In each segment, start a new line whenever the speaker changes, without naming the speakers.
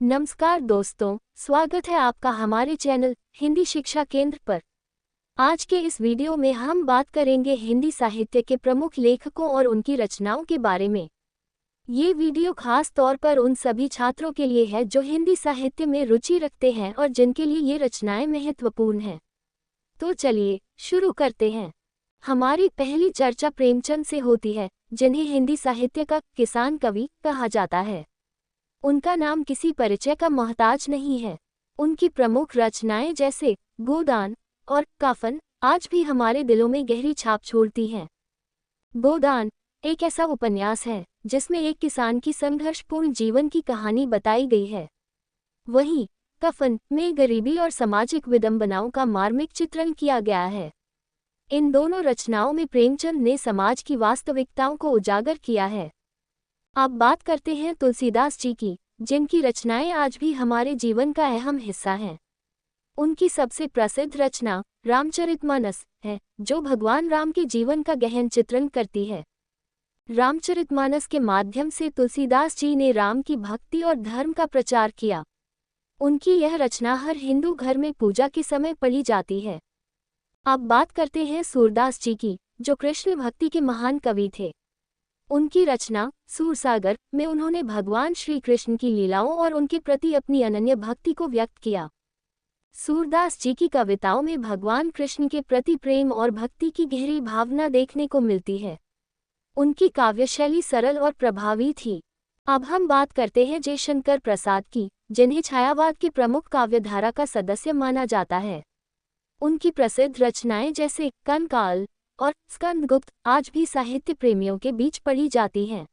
नमस्कार दोस्तों, स्वागत है आपका हमारे चैनल हिंदी शिक्षा केंद्र पर। आज के इस वीडियो में हम बात करेंगे हिंदी साहित्य के प्रमुख लेखकों और उनकी रचनाओं के बारे में। ये वीडियो खास तौर पर उन सभी छात्रों के लिए है जो हिंदी साहित्य में रुचि रखते हैं और जिनके लिए ये रचनाएं महत्वपूर्ण हैं। तो चलिए शुरू करते हैं। हमारी पहली चर्चा प्रेमचंद से होती है, जिन्हें हिंदी साहित्य का किसान कवि कहा जाता है। उनका नाम किसी परिचय का मोहताज नहीं है। उनकी प्रमुख रचनाएं जैसे गोदान और कफन आज भी हमारे दिलों में गहरी छाप छोड़ती हैं। गोदान एक ऐसा उपन्यास है जिसमें एक किसान की संघर्षपूर्ण जीवन की कहानी बताई गई है। वहीं कफन में गरीबी और सामाजिक विडंबनाओं का मार्मिक चित्रण किया गया है। इन दोनों रचनाओं में प्रेमचंद ने समाज की वास्तविकताओं को उजागर किया है। अब बात करते हैं तुलसीदास जी की, जिनकी रचनाएं आज भी हमारे जीवन का अहम हिस्सा हैं। उनकी सबसे प्रसिद्ध रचना रामचरितमानस है, जो भगवान राम के जीवन का गहन चित्रण करती है। रामचरितमानस के माध्यम से तुलसीदास जी ने राम की भक्ति और धर्म का प्रचार किया। उनकी यह रचना हर हिंदू घर में पूजा के समय पढ़ी जाती है। अब बात करते हैं सूरदास जी की, जो कृष्ण भक्ति के महान कवि थे। उनकी रचना सूरसागर में उन्होंने भगवान श्री कृष्ण की लीलाओं और उनके प्रति अपनी अनन्य भक्ति को व्यक्त किया। सूरदास जी की कविताओं में भगवान कृष्ण के प्रति प्रेम और भक्ति की गहरी भावना देखने को मिलती है। उनकी काव्यशैली सरल और प्रभावी थी। अब हम बात करते हैं जयशंकर प्रसाद की, जिन्हें छायावाद की प्रमुख काव्यधारा का सदस्य माना जाता है। उनकी प्रसिद्ध रचनाएं जैसे कनकाल और स्कंदगुप्त आज भी साहित्य प्रेमियों के बीच पढ़ी जाती हैं।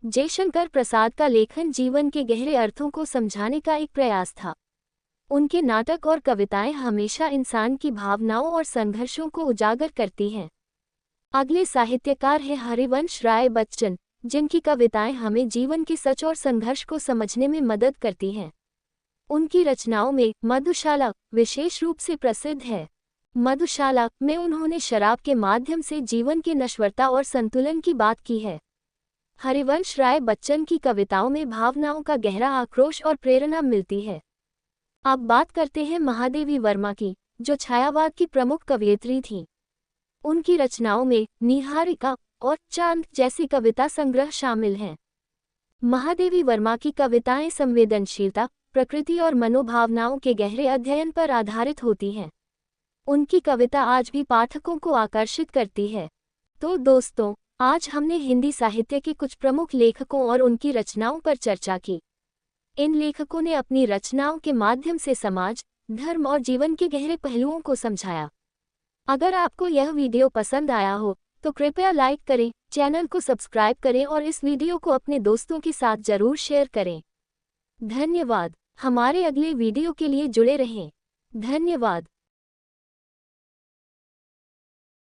जयशंकर प्रसाद का लेखन जीवन के गहरे अर्थों को समझाने का एक प्रयास था। उनके नाटक और कविताएं हमेशा इंसान की भावनाओं और संघर्षों को उजागर करती हैं। अगले साहित्यकार हैं हरिवंश राय बच्चन, जिनकी कविताएं हमें जीवन के सच और संघर्ष को समझने में मदद करती हैं। उनकी रचनाओं में मधुशाला विशेष रूप से प्रसिद्ध है। मधुशाला में उन्होंने शराब के माध्यम से जीवन की नश्वरता और संतुलन की बात की है। हरिवंश राय बच्चन की कविताओं में भावनाओं का गहरा आक्रोश और प्रेरणा मिलती है। अब बात करते हैं महादेवी वर्मा की, जो छायावाद की प्रमुख कवयित्री थीं। उनकी रचनाओं में निहारिका और चांद जैसी कविता संग्रह शामिल हैं। महादेवी वर्मा की कविताएं संवेदनशीलता, प्रकृति और मनोभावनाओं के गहरे अध्ययन पर आधारित होती हैं। उनकी कविता आज भी पाठकों को आकर्षित करती है। तो दोस्तों, आज हमने हिंदी साहित्य के कुछ प्रमुख लेखकों और उनकी रचनाओं पर चर्चा की। इन लेखकों ने अपनी रचनाओं के माध्यम से समाज, धर्म और जीवन के गहरे पहलुओं को समझाया। अगर आपको यह वीडियो पसंद आया हो तो कृपया लाइक करें, चैनल को सब्सक्राइब करें और इस वीडियो को अपने दोस्तों के साथ जरूर शेयर करें। धन्यवाद। हमारे अगले वीडियो के लिए जुड़े रहें। धन्यवाद।